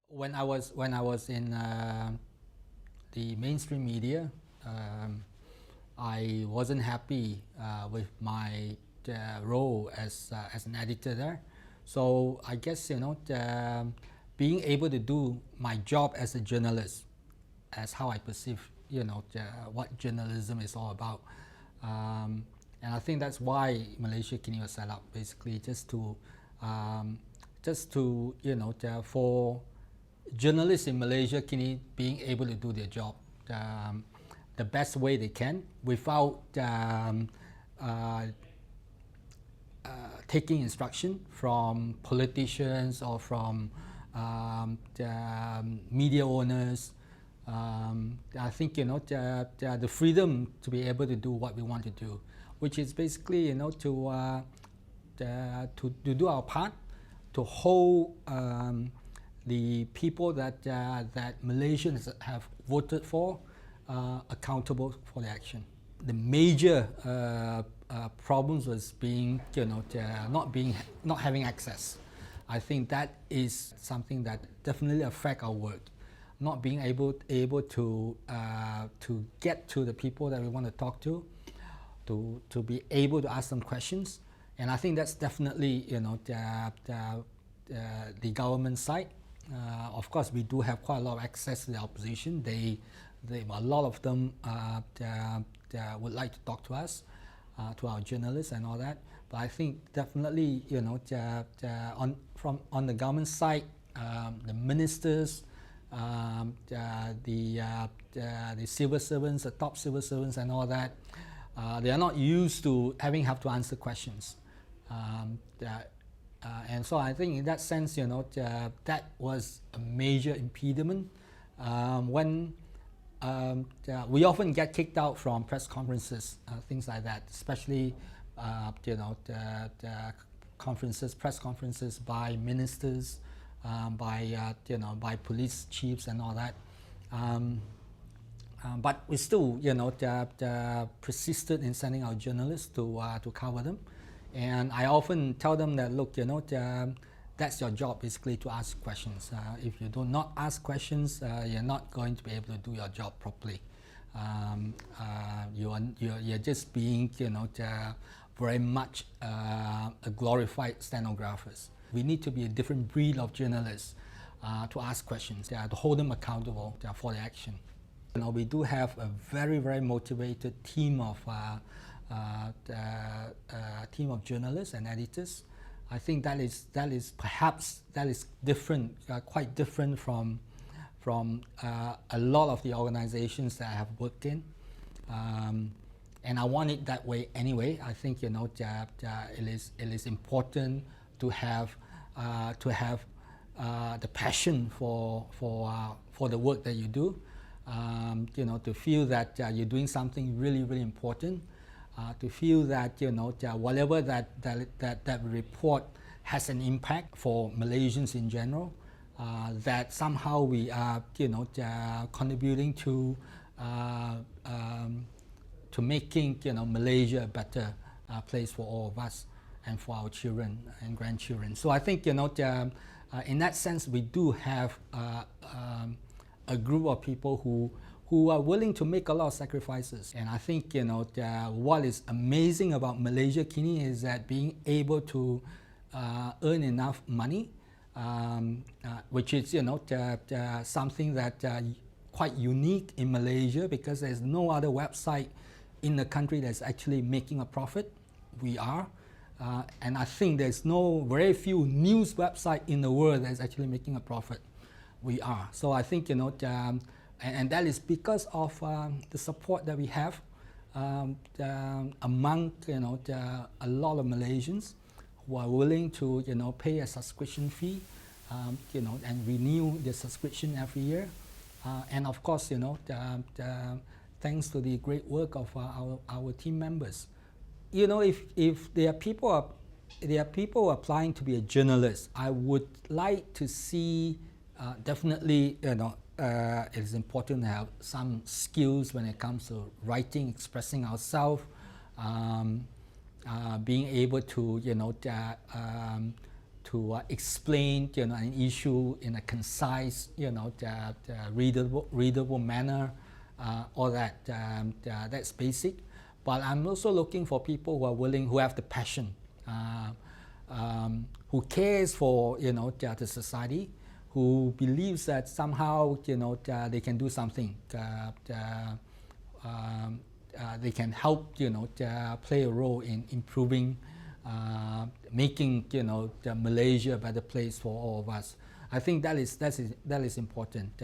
When I was in the mainstream media, I wasn't happy with my role as an editor there. So I guess being able to do my job as a journalist, as how I perceive what journalism is all about, and I think that's why Malaysia Kini was set up, basically just to for journalists in Malaysia Kini being able to do their job the best way they can without taking instruction from politicians or from the media owners. I think the freedom to be able to do what we want to do, which is basically to do our part to hold the people that Malaysians have voted for accountable for their action. The major problems was being not having access. I think that is something that definitely affect our work. Not being able to get to the people that we want to talk to be able to ask them questions, and I think that's definitely the government side. Of course, we do have quite a lot of access to the opposition. A lot of them would like to talk to us, to our journalists and all that. But I think definitely on the government side, the ministers, the civil servants, the top civil servants and all that, they are not used to have to answer questions. And so I think in that sense, that was a major impediment. When we often get kicked out from press conferences, things like that, especially the press conferences by ministers, by police chiefs and all that. But we still, persisted in sending our journalists to cover them. And I often tell them that, look, that's your job, basically, to ask questions. If you do not ask questions, you're not going to be able to do your job properly. You're just being, very much a glorified stenographers. We need to be a different breed of journalists to ask questions, to hold them accountable for their action. We do have a very, very motivated team of journalists and editors. I think that is different, quite different from a lot of the organizations that I have worked in, and I want it that way anyway. I think it is important to have the passion for the work that you do. To feel that you're doing something really, really important. To feel that whatever that report has an impact for Malaysians in general, that somehow we are contributing to making Malaysia a better place for all of us and for our children and grandchildren. So I think in that sense we do have a group of people who are willing to make a lot of sacrifices. And I think what is amazing about Malaysia Kini is that being able to earn enough money, which is something that quite unique in Malaysia, because there's no other website in the country that's actually making a profit. We are. And I think there's very few news website in the world that's actually making a profit. We are. So I think and that is because of the support that we have among a lot of Malaysians who are willing to pay a subscription fee, and renew the subscription every year, and of course thanks to the great work of our team members. If there are people applying to be a journalist, I would like to see definitely it is important to have some skills when it comes to writing, expressing ourselves, being able to explain, an issue in a concise, readable manner. All that, that's basic. But I'm also looking for people who are willing, who have the passion, who cares for, the society, who believes that somehow, they can do something. They can help, play a role in improving, making, Malaysia a better place for all of us. I think that is important.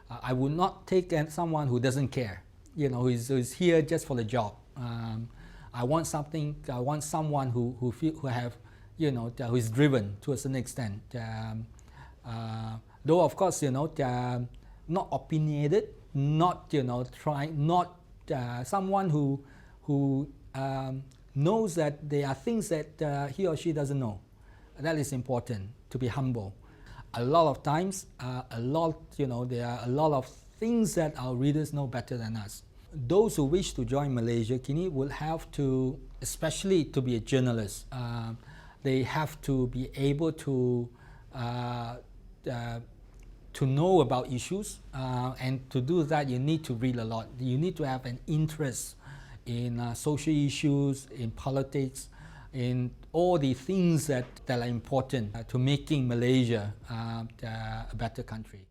I would not take someone who doesn't care, who's here just for the job. I want someone who is driven to a certain extent. Though of course, not opinionated, not someone who knows that there are things that he or she doesn't know. That is important, to be humble. A lot of times, there are a lot of things that our readers know better than us. Those who wish to join Malaysia Kini will have to, especially to be a journalist, they have to be able to know about issues, and to do that you need to read a lot. You need to have an interest in social issues, in politics, in all the things that are important to making Malaysia a better country.